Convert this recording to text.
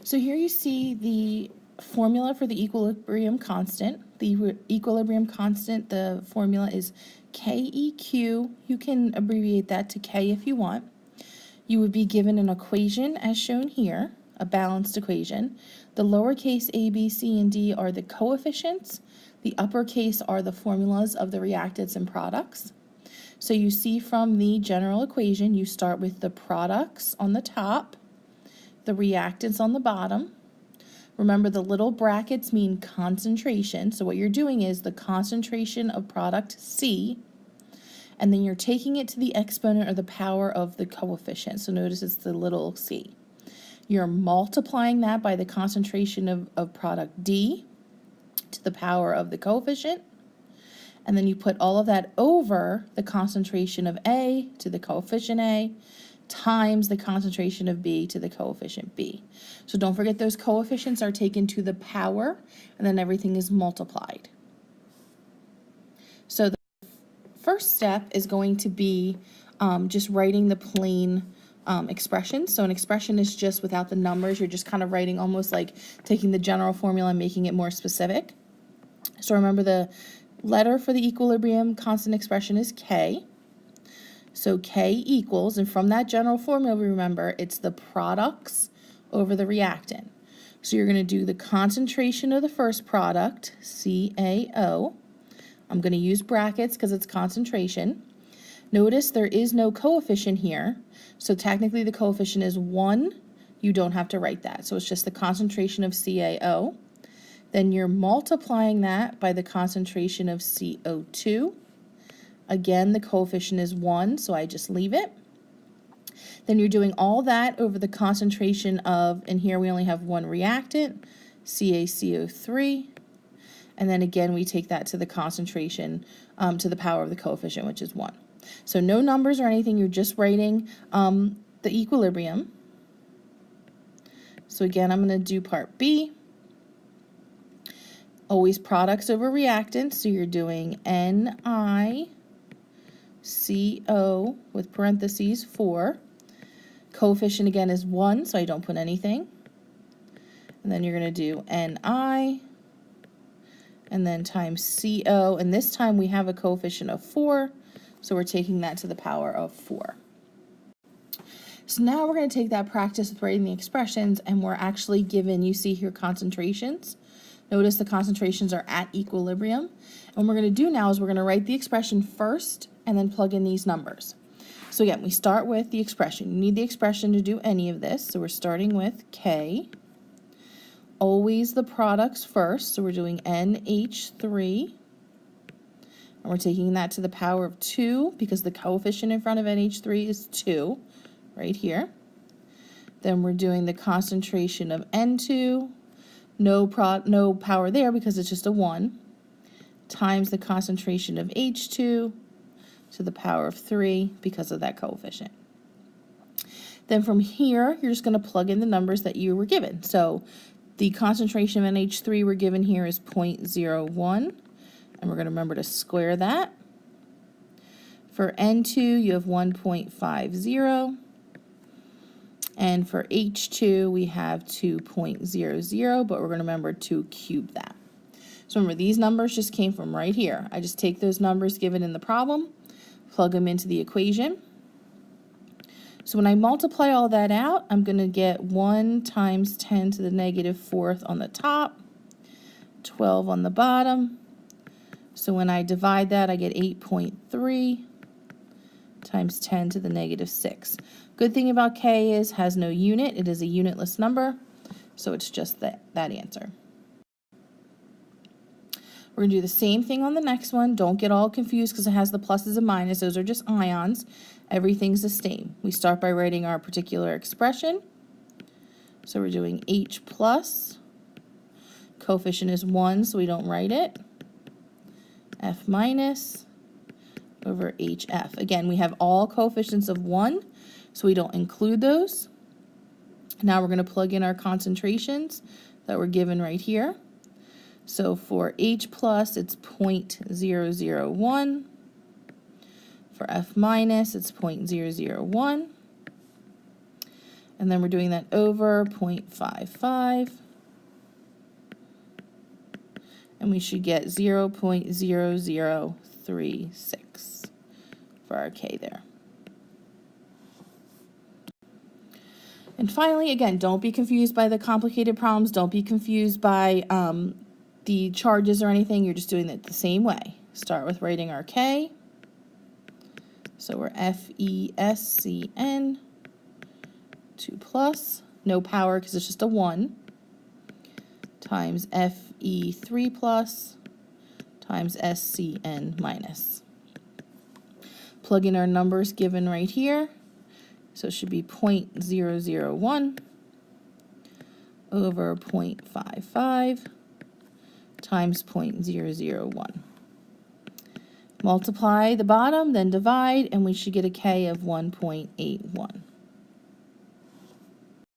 So here you see the formula for the equilibrium constant. The equilibrium constant, the formula is KEQ. You can abbreviate that to K if you want. You would be given an equation as shown here, a balanced equation. The lowercase a, b, c, and d are the coefficients. The uppercase are the formulas of the reactants and products. So you see from the general equation, you start with the products on the top, the reactants on the bottom. Remember, the little brackets mean concentration. So what you're doing is the concentration of product C, and then you're taking it to the exponent or the power of the coefficient. So notice it's the little c. You're multiplying that by the concentration of product D to the power of the coefficient. And then you put all of that over the concentration of A to the coefficient A times the concentration of B to the coefficient B. So don't forget those coefficients are taken to the power, and then everything is multiplied. So the first step is going to be just writing the plain expression. So an expression is just without the numbers. You're just kind of writing almost like taking the general formula and making it more specific. So remember, the letter for the equilibrium constant expression is K. So K equals, and from that general formula, remember, it's the products over the reactant. So you're going to do the concentration of the first product, CaO. I'm going to use brackets because it's concentration. Notice there is no coefficient here, so technically the coefficient is 1. You don't have to write that. So it's just the concentration of CaO. Then you're multiplying that by the concentration of CO2. Again, the coefficient is 1, so I just leave it. Then you're doing all that over the concentration of, and here we only have one reactant, CaCO3. And then again, we take that to the concentration, to the power of the coefficient, which is 1. So no numbers or anything, you're just writing the equilibrium. So again, I'm going to do part B. Always products over reactants, so you're doing NiCO with parentheses 4. Coefficient again is 1, so I don't put anything. And then you're going to do Ni, and then times CO, and this time we have a coefficient of 4, so we're taking that to the power of 4. So now we're going to take that practice with writing the expressions, and we're actually given, you see here, concentrations. Notice the concentrations are at equilibrium. And what we're going to do now is we're going to write the expression first and then plug in these numbers. So again, we start with the expression. You need the expression to do any of this, so we're starting with K. Always the products first, so we're doing NH3. And we're taking that to the power of 2 because the coefficient in front of NH3 is 2, right here. Then we're doing the concentration of N2. No power there because it's just a 1, times the concentration of H2 to the power of 3 because of that coefficient. Then from here, you're just going to plug in the numbers that you were given. So the concentration of NH3 we're given here is 0.01, and we're going to remember to square that. For N2, you have 1.50. And for H2, we have 2.00, but we're going to remember to cube that. So remember, these numbers just came from right here. I just take those numbers given in the problem, plug them into the equation. So when I multiply all that out, I'm going to get 1 times 10 to the negative 4th on the top, 12 on the bottom. So when I divide that, I get 8.3 times 10 to the negative 6. Good thing about K is has no unit. It is a unitless number, so it's just that answer. We're going to do the same thing on the next one. Don't get all confused because it has the pluses and minuses. Those are just ions. Everything's the same. We start by writing our particular expression. So we're doing H plus. Coefficient is 1, so we don't write it. F minus over HF. Again, we have all coefficients of 1, so we don't include those. Now we're going to plug in our concentrations that were given right here. So for H plus, it's 0.001. For F minus, it's 0.001. And then we're doing that over 0.55. And we should get 0.0036 for our K there. And finally, again, don't be confused by the complicated problems. Don't be confused by the charges or anything. You're just doing it the same way. Start with writing our K. So we're FESCN 2 plus, no power because it's just a 1, times FE3 plus times SCN minus. Plug in our numbers given right here. So it should be 0.001 over 0.55 times 0.001. Multiply the bottom, then divide, and we should get a K of 1.81.